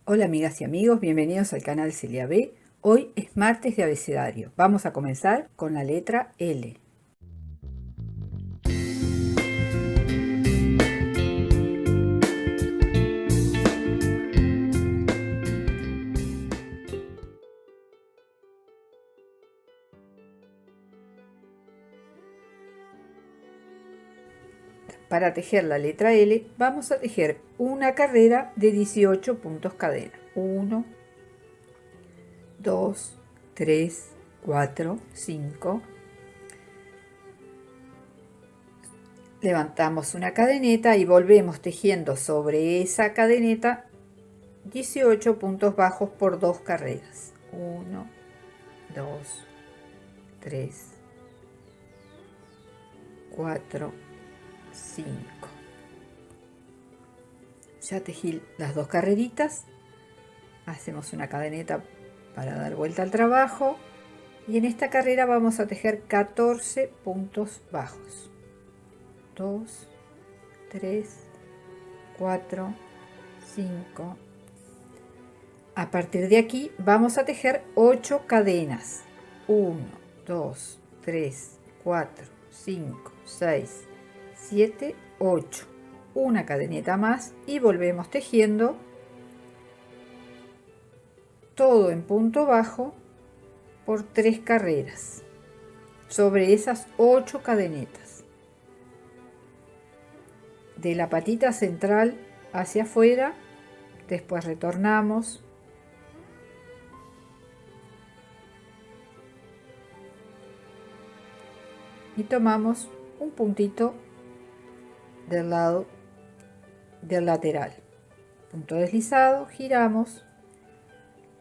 Hola amigas y amigos, bienvenidos al canal Celia B. Hoy es martes de abecedario. Vamos a comenzar con la letra L. Para tejer la letra L vamos a tejer una carrera de 18 puntos cadena. 1, 2, 3, 4, 5. Levantamos una cadeneta y volvemos tejiendo sobre esa cadeneta 18 puntos bajos por 2 carreras. 1, 2, 3, 4, 5. Ya tejí las 2 carreritas, hacemos una cadeneta para dar vuelta al trabajo y en esta carrera vamos a tejer 14 puntos bajos. 2, 3, 4, 5. A partir de aquí vamos a tejer 8 cadenas. 1, 2, 3, 4, 5, 6, 7, 8. Una cadeneta más y volvemos tejiendo todo en punto bajo por 3 carreras sobre esas 8 cadenetas. De la patita central hacia afuera, después retornamos y tomamos un puntito del lado del lateral, punto deslizado, giramos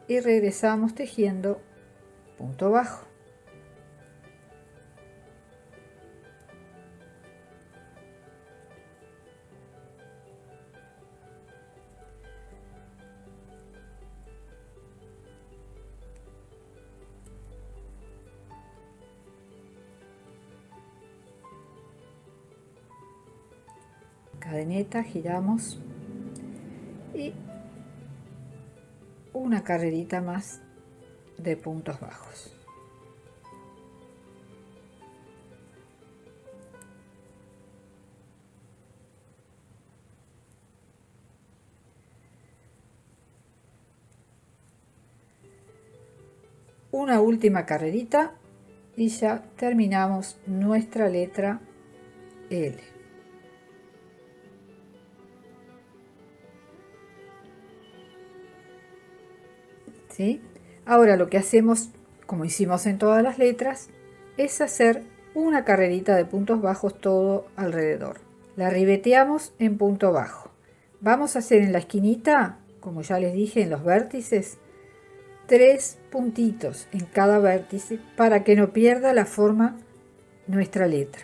y regresamos tejiendo punto bajo. Cadeneta, giramos y una carrerita más de puntos bajos. Una última carrerita y ya terminamos nuestra letra L. ¿Sí? Ahora lo que hacemos, como hicimos en todas las letras, es hacer una carrerita de puntos bajos todo alrededor. La ribeteamos en punto bajo. Vamos a hacer en la esquinita, como ya les dije, en los vértices, 3 puntitos en cada vértice para que no pierda la forma nuestra letra.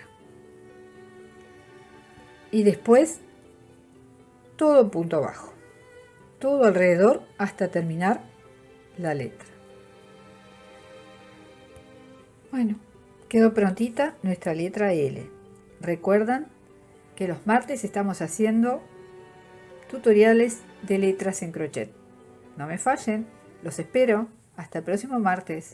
Y después todo punto bajo, todo alrededor hasta terminar la letra. Bueno, quedó prontita nuestra letra L. Recuerdan que los martes estamos haciendo tutoriales de letras en crochet. No me fallen, los espero. Hasta el próximo martes.